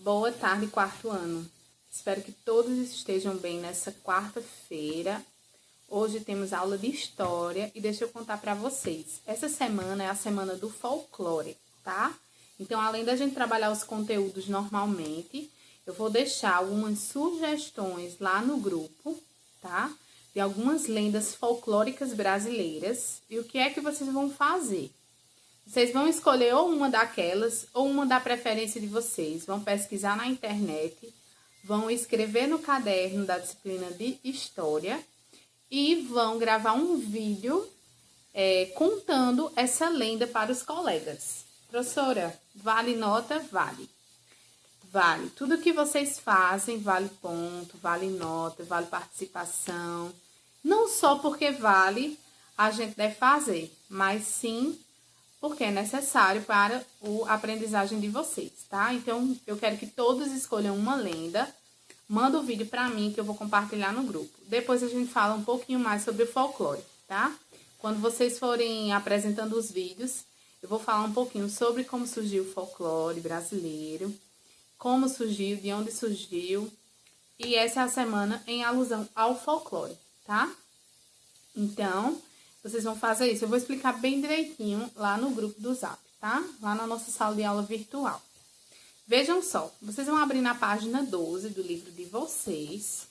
Boa tarde, quarto ano. Espero que todos estejam bem nessa quarta-feira. Hoje temos aula de história e deixa eu contar para vocês. Essa semana é a semana do folclore, tá? Então, além da gente trabalhar os conteúdos normalmente, eu vou deixar algumas sugestões lá no grupo, tá? De algumas lendas folclóricas brasileiras. E o que é que vocês vão fazer? Vocês vão escolher ou uma daquelas ou uma da preferência de vocês. Vão pesquisar na internet, vão escrever no caderno da disciplina de História e vão gravar um vídeo contando essa lenda para os colegas. Professora, vale nota? Vale. Vale. Tudo que vocês fazem vale ponto, vale nota, vale participação. Não só porque vale a gente deve fazer, mas sim porque é necessário para a aprendizagem de vocês, tá? Então, eu quero que todos escolham uma lenda, manda o vídeo para mim que eu vou compartilhar no grupo. Depois a gente fala um pouquinho mais sobre o folclore, tá? Quando vocês forem apresentando os vídeos, eu vou falar um pouquinho sobre como surgiu o folclore brasileiro, como surgiu, de onde surgiu, e essa é a semana em alusão ao folclore, tá? Então, vocês vão fazer isso. Eu vou explicar bem direitinho lá no grupo do Zap, tá? Lá na nossa sala de aula virtual. Vejam só, vocês vão abrir na página 12 do livro de vocês.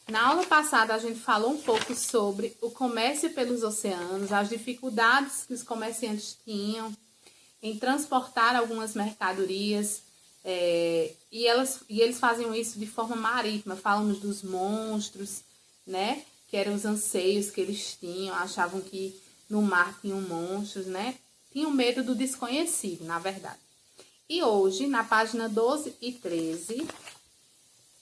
Na aula passada, a gente falou um pouco sobre o comércio pelos oceanos, as dificuldades que os comerciantes tinham em transportar algumas mercadorias, e eles faziam isso de forma marítima. Falamos dos monstros, né? Que eram os anseios que eles tinham, achavam que no mar tinham monstros, né? Tinham medo do desconhecido, na verdade. E hoje, na página 12 e 13,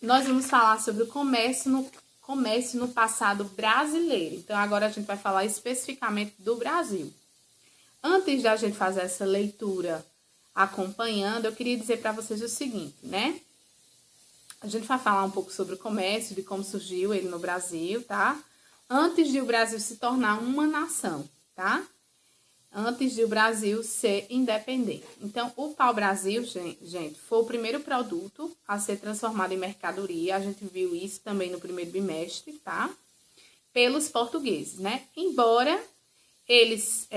nós vamos falar sobre o comércio no passado brasileiro. Então, agora a gente vai falar especificamente do Brasil. Antes da gente fazer essa leitura acompanhando, eu queria dizer para vocês o seguinte, né? A gente vai falar um pouco sobre o comércio, de como surgiu ele no Brasil, tá? Antes de o Brasil se tornar uma nação, tá? Antes de o Brasil ser independente. Então, o pau-brasil, gente, foi o primeiro produto a ser transformado em mercadoria. A gente viu isso também no primeiro bimestre, tá? Pelos portugueses, né? Embora eles,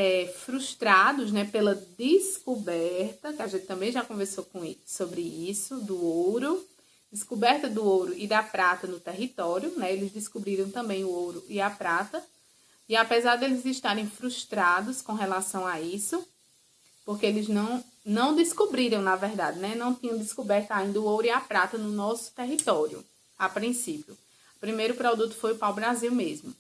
frustrados, né, pela descoberta, que a gente também já conversou sobre isso, do ouro, descoberta do ouro e da prata no território, né? Eles descobriram também o ouro e a prata. E apesar deles estarem frustrados com relação a isso, porque eles não descobriram, na verdade, né? Não tinham descoberto ainda o ouro e a prata no nosso território, a princípio. O primeiro produto foi o pau-brasil mesmo.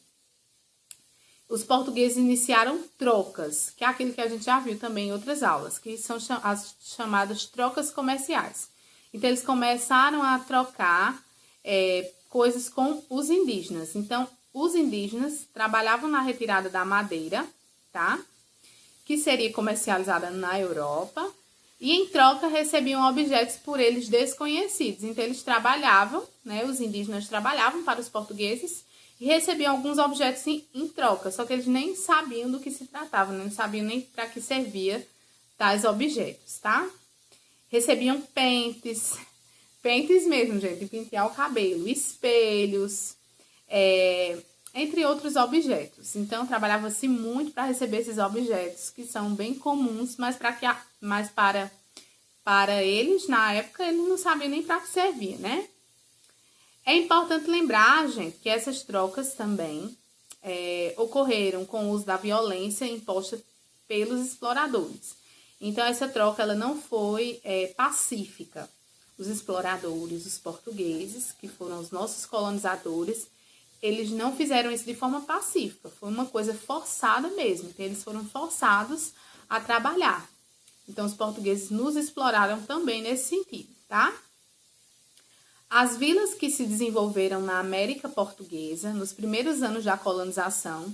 Os portugueses iniciaram trocas, que é aquilo que a gente já viu também em outras aulas, que são as chamadas trocas comerciais. Então, eles começaram a trocar coisas com os indígenas. Então, os indígenas trabalhavam na retirada da madeira, tá? Que seria comercializada na Europa. E, em troca, recebiam objetos por eles desconhecidos. Então, eles trabalhavam, né? Os indígenas trabalhavam para os portugueses e recebiam alguns objetos em troca. Só que eles nem sabiam do que se tratava, não sabiam nem para que servia tais objetos, tá? Recebiam pentes mesmo, gente, de pentear o cabelo, espelhos, entre outros objetos. Então, trabalhava-se muito para receber esses objetos, que são bem comuns, mas para eles, na época, eles não sabiam nem para que servia, né? É importante lembrar, gente, que essas trocas também ocorreram com o uso da violência imposta pelos exploradores. Então, essa troca ela não foi pacífica. Os exploradores, os portugueses, que foram os nossos colonizadores, eles não fizeram isso de forma pacífica. Foi uma coisa forçada mesmo. Então, eles foram forçados a trabalhar. Então, os portugueses nos exploraram também nesse sentido, tá? As vilas que se desenvolveram na América Portuguesa, nos primeiros anos da colonização,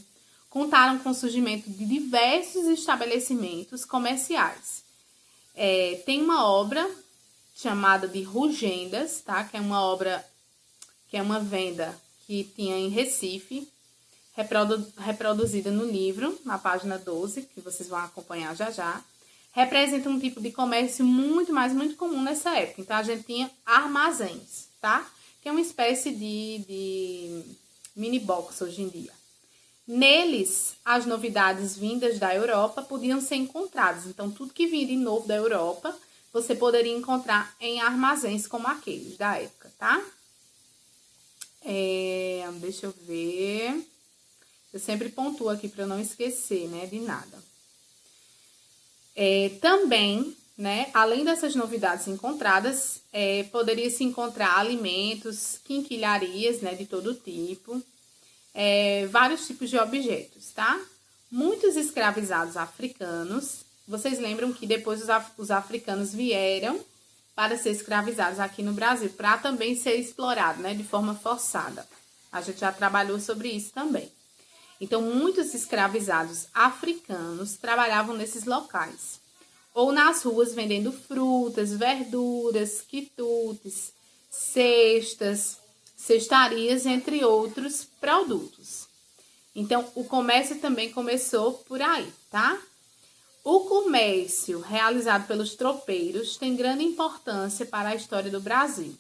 contaram com o surgimento de diversos estabelecimentos comerciais. Tem uma obra chamada de Rugendas, tá? Que é uma venda que tinha em Recife, reproduzida no livro, na página 12, que vocês vão acompanhar já já. representa um tipo de comércio muito comum nessa época. Então, a gente tinha armazéns, tá? Que é uma espécie de mini box hoje em dia. Neles, as novidades vindas da Europa podiam ser encontradas. Então, tudo que vinha de novo da Europa, você poderia encontrar em armazéns como aqueles da época, tá? Deixa eu ver. Eu sempre pontuo aqui para eu não esquecer, né, de nada. Também, né, além dessas novidades encontradas, poderia se encontrar alimentos, quinquilharias, né, de todo tipo, vários tipos de objetos, tá? Muitos escravizados africanos. Vocês lembram que depois os africanos vieram para ser escravizados aqui no Brasil, para também ser explorado, né, de forma forçada. A gente já trabalhou sobre isso também. Então, muitos escravizados africanos trabalhavam nesses locais. Ou nas ruas vendendo frutas, verduras, quitutes, cestas, cestarias, entre outros produtos. Então, o comércio também começou por aí, tá? O comércio realizado pelos tropeiros tem grande importância para a história do Brasil.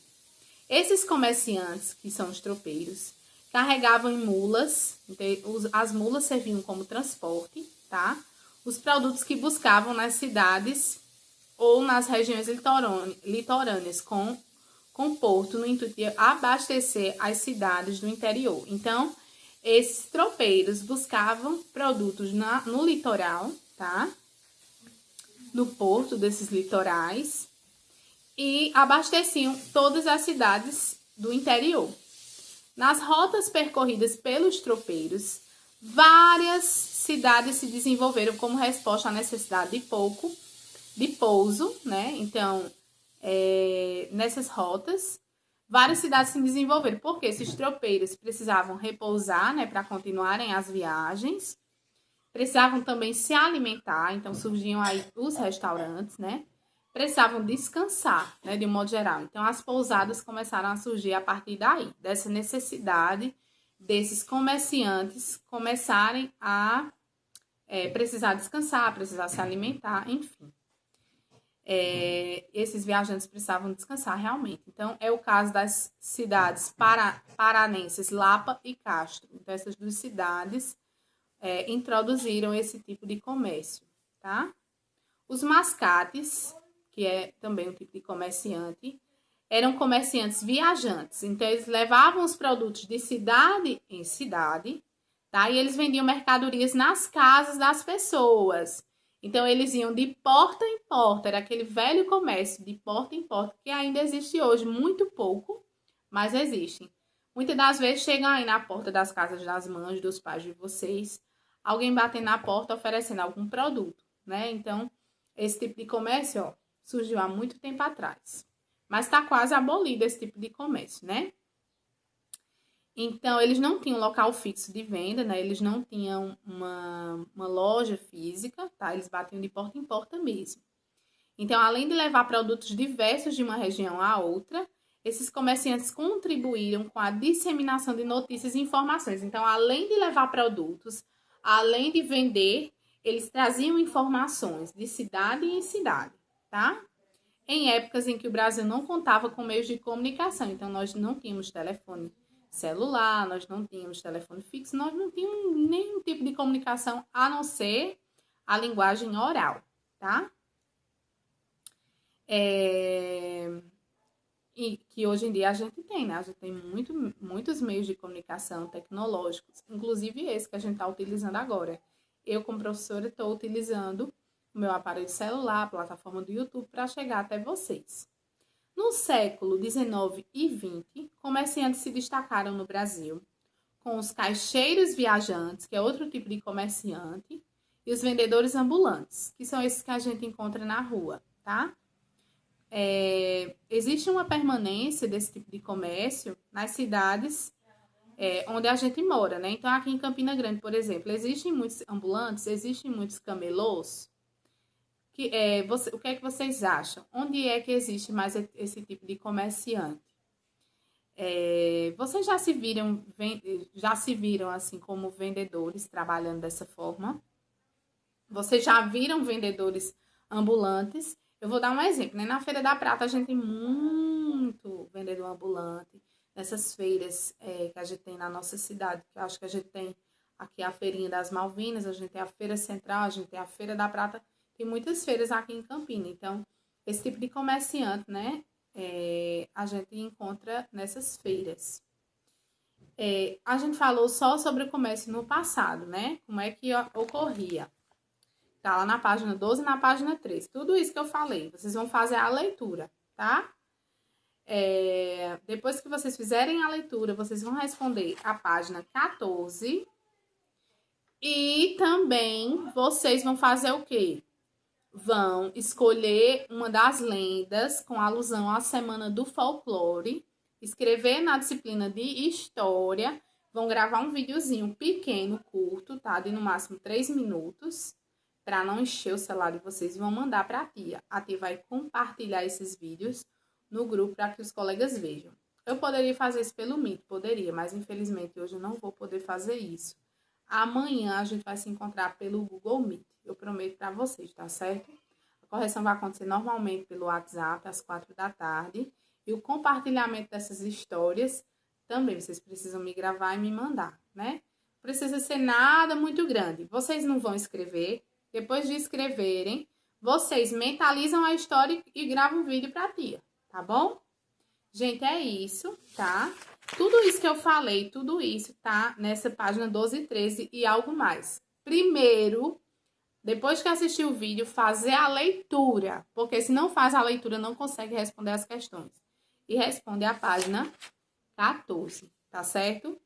Esses comerciantes, que são os tropeiros, carregavam em mulas, então, as mulas serviam como transporte, tá? Os produtos que buscavam nas cidades ou nas regiões litorâneas com porto no intuito de abastecer as cidades do interior. Então, esses tropeiros buscavam produtos no litoral, tá? No porto desses litorais e abasteciam todas as cidades do interior. Nas rotas percorridas pelos tropeiros, várias cidades se desenvolveram como resposta à necessidade de pouso, né? Então, nessas rotas, várias cidades se desenvolveram, porque esses tropeiros precisavam repousar, né, para continuarem as viagens, precisavam também se alimentar, então surgiam aí os restaurantes, né? Precisavam descansar, né, de um modo geral. Então, as pousadas começaram a surgir a partir daí, dessa necessidade desses comerciantes começarem a precisar descansar, precisar se alimentar, enfim. Esses viajantes precisavam descansar realmente. Então, é o caso das cidades paranenses, Lapa e Castro. Então, essas duas cidades introduziram esse tipo de comércio, tá? Os mascates, que é também um tipo de comerciante, eram comerciantes viajantes. Então, eles levavam os produtos de cidade em cidade, tá? E eles vendiam mercadorias nas casas das pessoas. Então, eles iam de porta em porta. Era aquele velho comércio de porta em porta, que ainda existe hoje, muito pouco, mas existem. Muitas das vezes chegam aí na porta das casas das mães, dos pais de vocês, alguém batendo na porta oferecendo algum produto, né? Então, esse tipo de comércio, ó, surgiu há muito tempo atrás. Mas está quase abolido esse tipo de comércio, né? Então, eles não tinham local fixo de venda, né? Eles não tinham uma loja física, tá? Eles batiam de porta em porta mesmo. Então, além de levar produtos diversos de uma região a outra, esses comerciantes contribuíram com a disseminação de notícias e informações. Então, além de levar produtos, além de vender, eles traziam informações de cidade em cidade, tá? Em épocas em que o Brasil não contava com meios de comunicação. Então, nós não tínhamos telefone celular, nós não tínhamos telefone fixo, nós não tínhamos nenhum tipo de comunicação a não ser a linguagem oral, tá? E que hoje em dia a gente tem, né? A gente tem muitos meios de comunicação tecnológicos, inclusive esse que a gente está utilizando agora. Eu, como professora, estou utilizando o meu aparelho celular, a plataforma do YouTube, para chegar até vocês. No século XIX e XX, comerciantes se destacaram no Brasil com os caixeiros viajantes, que é outro tipo de comerciante, e os vendedores ambulantes, que são esses que a gente encontra na rua, tá? Existe uma permanência desse tipo de comércio nas cidades onde a gente mora, né? Então, aqui em Campina Grande, por exemplo, existem muitos ambulantes, existem muitos camelôs. O que é que vocês acham? Onde é que existe mais esse tipo de comerciante? Vocês já se viram assim como vendedores trabalhando dessa forma? Vocês já viram vendedores ambulantes. Eu vou dar um exemplo, né? Na Feira da Prata a gente tem muito vendedor ambulante. Nessas feiras que a gente tem na nossa cidade, que eu acho que a gente tem aqui a Feirinha das Malvinas, a gente tem a Feira Central, a gente tem a Feira da Prata. Tem muitas feiras aqui em Campina. Então, esse tipo de comerciante, né? A gente encontra nessas feiras. A gente falou só sobre o comércio no passado, né? Como é que ocorria. Tá lá na página 12 e na página 13. Tudo isso que eu falei, vocês vão fazer a leitura, tá? Depois que vocês fizerem a leitura, vocês vão responder a página 14. E também vocês vão fazer o quê? Vão escolher uma das lendas com alusão à Semana do Folclore, escrever na disciplina de História, vão gravar um videozinho pequeno, curto, tá? De no máximo 3 minutos, para não encher o celular de vocês, vão mandar para a tia. A tia vai compartilhar esses vídeos no grupo para que os colegas vejam. Eu poderia fazer isso pelo Meet, poderia, mas infelizmente hoje eu não vou poder fazer isso. Amanhã a gente vai se encontrar pelo Google Meet. Eu prometo para vocês, tá certo? A correção vai acontecer normalmente pelo WhatsApp às 4 da tarde. E o compartilhamento dessas histórias também vocês precisam me gravar e me mandar, né? Não precisa ser nada muito grande. Vocês não vão escrever. Depois de escreverem, vocês mentalizam a história e gravam um vídeo para a tia, tá bom? Gente, é isso, tá? Tudo isso que eu falei, tudo isso tá nessa página 12 e 13 e algo mais. Primeiro, depois que assistir o vídeo, fazer a leitura, porque se não faz a leitura, não consegue responder as questões. E responde a página 14, tá certo?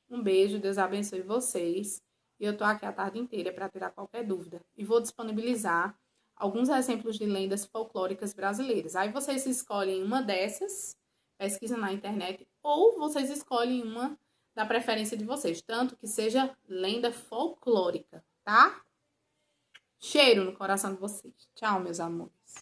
Um beijo, Deus abençoe vocês. E eu tô aqui a tarde inteira para tirar qualquer dúvida. E vou disponibilizar alguns exemplos de lendas folclóricas brasileiras. Aí vocês escolhem uma dessas, pesquisam na internet, ou vocês escolhem uma da preferência de vocês, tanto que seja lenda folclórica, tá? Cheiro no coração de vocês. Tchau, meus amores.